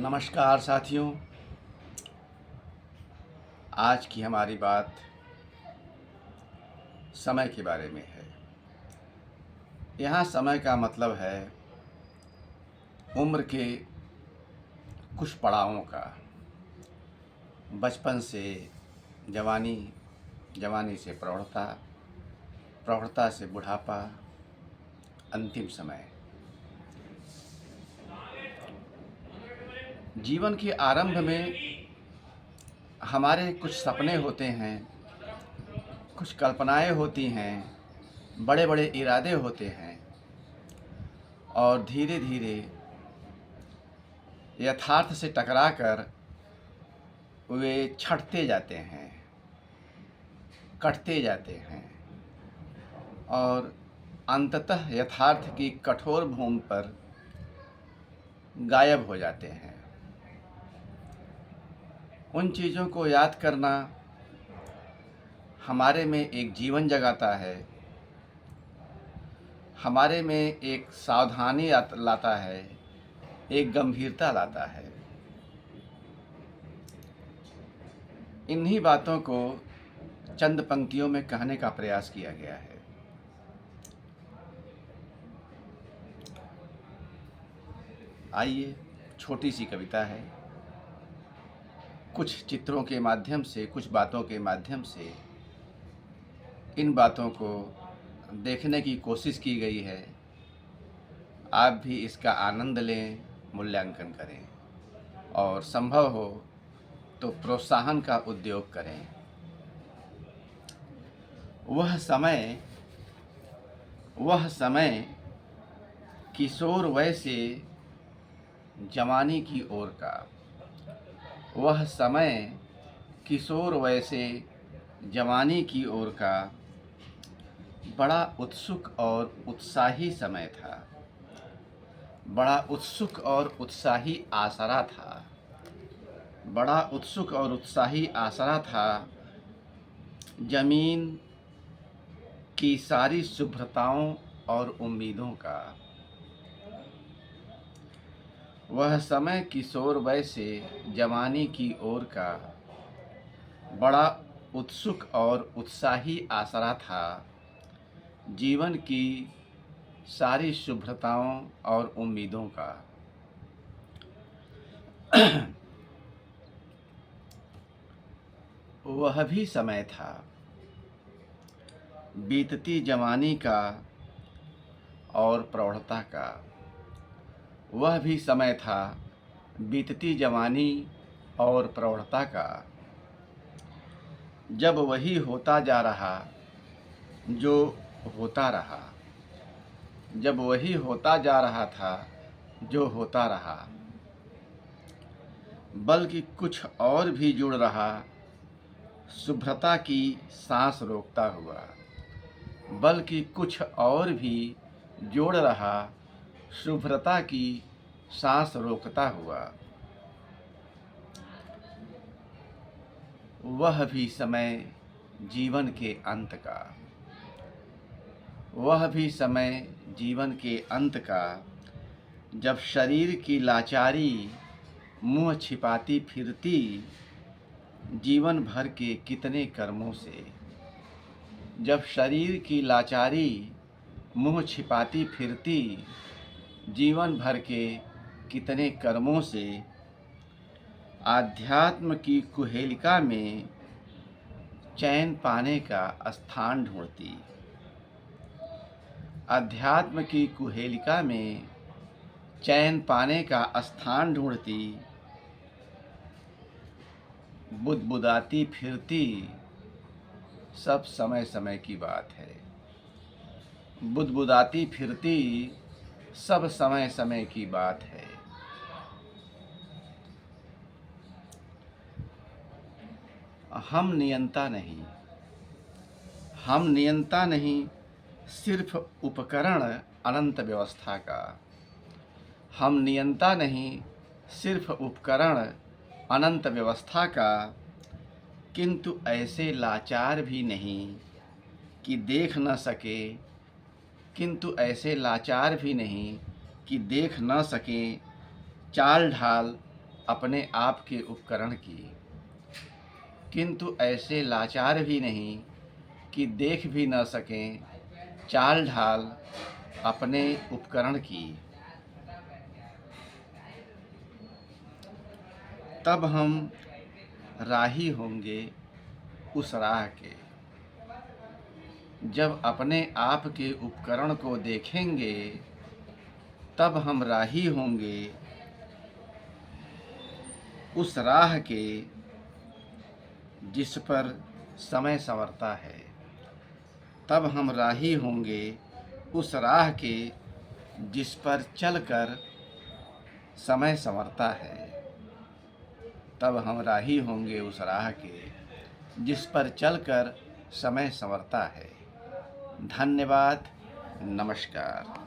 नमस्कार साथियों। आज की हमारी बात समय के बारे में है। यहाँ समय का मतलब है उम्र के कुछ पड़ावों का। बचपन से जवानी, जवानी से प्रौढ़ता, प्रौढ़ता से बुढ़ापा, अंतिम समय। जीवन के आरंभ में हमारे कुछ सपने होते हैं, कुछ कल्पनाएं होती हैं, बड़े बड़े इरादे होते हैं और धीरे धीरे यथार्थ से टकराकर वे छँटते जाते हैं, कटते जाते हैं और अंततः यथार्थ की कठोर भूमि पर गायब हो जाते हैं। उन चीज़ों को याद करना हमारे में एक जीवन जगाता है, हमारे में एक सावधानी लाता है, एक गंभीरता लाता है। इन्हीं बातों को चंद पंक्तियों में कहने का प्रयास किया गया है। आइए, छोटी सी कविता है। कुछ चित्रों के माध्यम से, कुछ बातों के माध्यम से इन बातों को देखने की कोशिश की गई है। आप भी इसका आनंद लें, मूल्यांकन करें और संभव हो तो प्रोत्साहन का उद्योग करें। वह समय किशोर वय से जवानी की ओर का। वह समय किशोर वय से जवानी की ओर का बड़ा उत्सुक और उत्साही समय था। बड़ा उत्सुक और उत्साही आसरा था। बड़ा उत्सुक और उत्साही आसरा था। जमीन की सारी शुभ्रताओं और उम्मीदों का। वह समय किशोर वय से जवानी की ओर का बड़ा उत्सुक और उत्साही आसरा था। जीवन की सारी शुभ्रताओं और उम्मीदों का। वह भी समय था बीतती जवानी का और प्रौढ़ता का। वह भी समय था बीतती जवानी और प्रौढ़ता का, जब वही होता जा रहा जो होता रहा। जब वही होता जा रहा था जो होता रहा, बल्कि कुछ और भी जुड़ रहा, शुभ्रता की सांस रोकता हुआ। बल्कि कुछ और भी जोड़ रहा, शुभ्रता की सांस रोकता हुआ। वह भी समय जीवन के अंत का। वह भी समय जीवन के अंत का, जब शरीर की लाचारी मुँह छिपाती फिरती जीवन भर के कितने कर्मों से। जब शरीर की लाचारी मुँह छिपाती फिरती जीवन भर के कितने कर्मों से, आध्यात्म की कुहेलिका में चैन पाने का स्थान ढूंढती। अध्यात्म की कुहेलिका में चैन पाने का स्थान ढूंढती, बुदबुदाती फिरती सब समय समय की बात है। बुदबुदाती फिरती सब समय समय की बात है। हम नियंता नहीं, हम नियंता नहीं, सिर्फ उपकरण अनंत व्यवस्था का। हम नियंता नहीं, सिर्फ उपकरण अनंत व्यवस्था का, किंतु ऐसे लाचार भी नहीं कि देख न सके। किंतु ऐसे लाचार भी नहीं कि देख न सके चाल ढाल अपने आप के उपकरण की, किंतु ऐसे लाचार भी नहीं कि देख भी न सकें चाल ढाल अपने उपकरण की। तब हम राही होंगे उस राह के, जब अपने आप के उपकरण को देखेंगे तब हम राही होंगे उस राह के जिस पर समय संवरता है। तब हम राही होंगे उस राह के जिस पर चलकर समय संवरता है। तब हम राही होंगे उस राह के जिस पर चलकर समय संवरता है। धन्यवाद। नमस्कार।